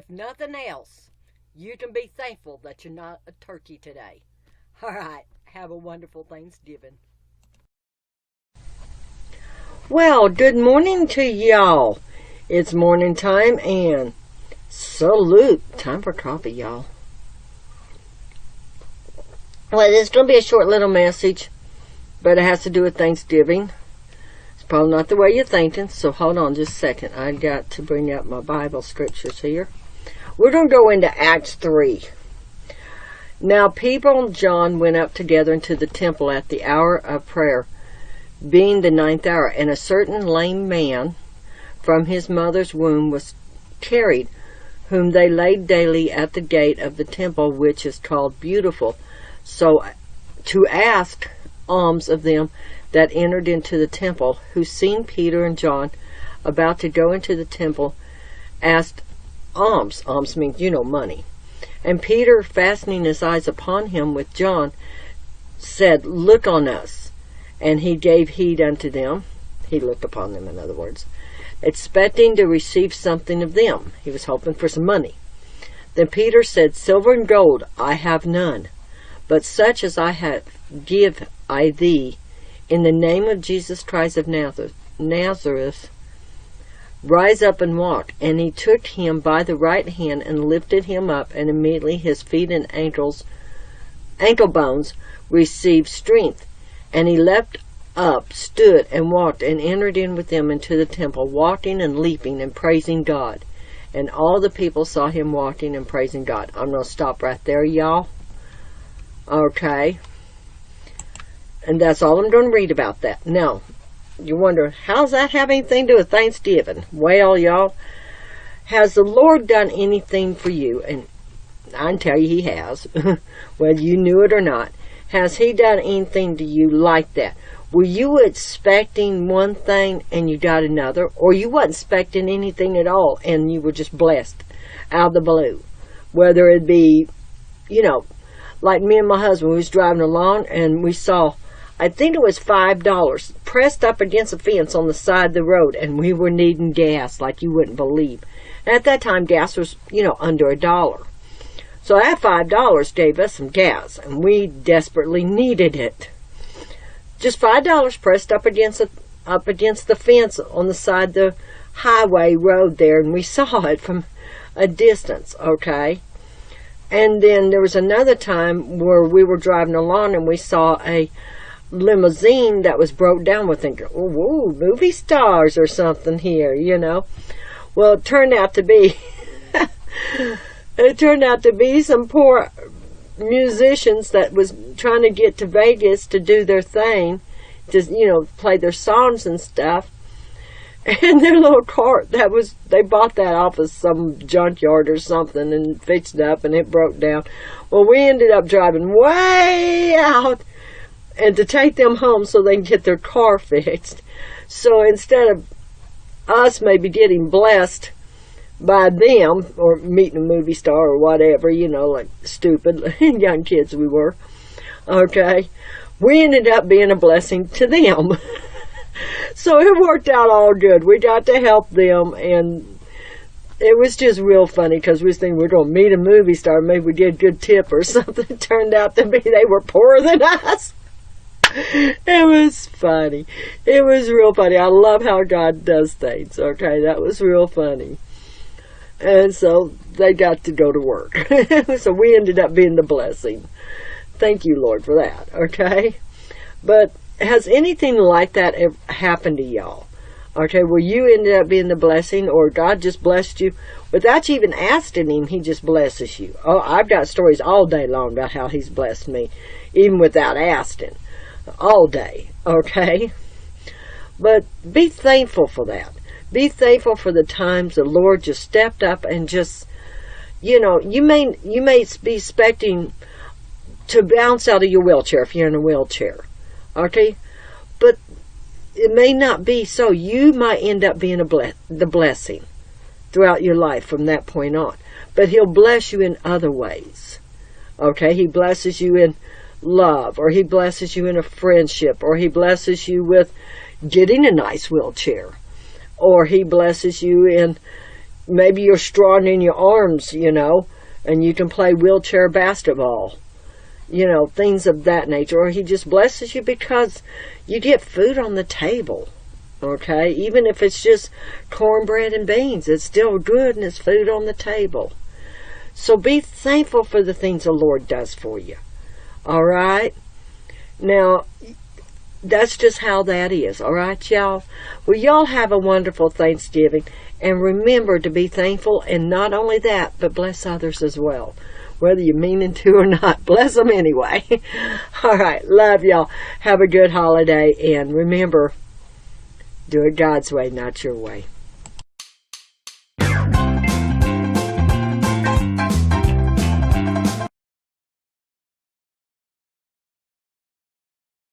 if nothing else, you can be thankful that you're not a turkey today. All right, have a wonderful Thanksgiving. Well, good morning to y'all. It's morning time and salute. Time for coffee, y'all. Well, it's going to be a short little message, but it has to do with Thanksgiving. It's probably not the way you're thinking, so hold on just a second. I got to bring out my Bible scriptures here. We're going to go into Acts 3. Now, Peter and John went up together into the temple at the hour of prayer, being the 9th hour, and a certain lame man from his mother's womb was carried, whom they laid daily at the gate of the temple, which is called Beautiful, so to ask alms of them that entered into the temple, who seeing Peter and John about to go into the temple, asked alms. Alms means, money. And Peter, fastening his eyes upon him with John, said, Look on us. And he gave heed unto them. He looked upon them, in other words, expecting to receive something of them. He was hoping for some money. Then Peter said, Silver and gold I have none, but such as I have give I thee. In the name of Jesus Christ of Nazareth, rise up and walk. And he took him by the right hand and lifted him up, and immediately his feet and ankle bones received strength. And he leapt up, stood, and walked, and entered in with them into the temple, walking and leaping and praising God. And all the people saw him walking and praising God. I'm going to stop right there, y'all. Okay. And that's all I'm going to read about that. Now, you wonder, how's that have anything to do with Thanksgiving? Well, y'all, has the Lord done anything for you? And I can tell you he has, whether you knew it or not. Has he done anything to you like that? Were you expecting one thing and you got another? Or you wasn't expecting anything at all and you were just blessed out of the blue? Whether it be, like me and my husband, we was driving along and we saw, I think it was $5 pressed up against a fence on the side of the road, and we were needing gas like you wouldn't believe. And at that time, gas was, under $1. So that $5 gave us some gas, and we desperately needed it. Just $5 pressed up against the fence on the side of the highway road there, and we saw it from a distance, okay? And then there was another time where we were driving along, and we saw a limousine that was broke down. We're thinking, oh, whoa, movie stars or something here, Well, it turned out to be... It turned out to be some poor musicians that was trying to get to Vegas to do their thing, to, play their songs and stuff. And their little cart, they bought that off of some junkyard or something and fixed it up, and it broke down. Well, we ended up driving way out and to take them home so they can get their car fixed. So instead of us maybe getting blessed by them, or meeting a movie star or whatever, like stupid young kids we were, okay, we ended up being a blessing to them. So it worked out all good. We got to help them, and it was just real funny because we was thinking we're going to meet a movie star, maybe we get a good tip or something. It turned out to be they were poorer than us. It was funny. It was real funny. I love how God does things, okay? That was real funny. And so they got to go to work. So we ended up being the blessing. Thank you, Lord, for that, okay? But has anything like that ever happened to y'all? Okay, where you ended up being the blessing, or God just blessed you without you even asking him, he just blesses you. Oh, I've got stories all day long about how he's blessed me, even without asking, all day, okay? But be thankful for that. Be thankful for the times the Lord just stepped up and just, you may be expecting to bounce out of your wheelchair if you're in a wheelchair, okay? But it may not be so. You might end up being the blessing throughout your life from that point on. But he'll bless you in other ways, okay? He blesses you in love, or he blesses you in a friendship, or he blesses you with getting a nice wheelchair, or he blesses you in, maybe you're strong in your arms, and you can play wheelchair basketball. Things of that nature. Or he just blesses you because you get food on the table. Okay? Even if it's just cornbread and beans, it's still good and it's food on the table. So be thankful for the things the Lord does for you. Alright? Now, that's just how that is. Alright, y'all? Well, y'all have a wonderful Thanksgiving. And remember to be thankful, and not only that, but bless others as well. Whether you mean to or not, bless them anyway. Alright, love y'all. Have a good holiday, and remember, do it God's way, not your way.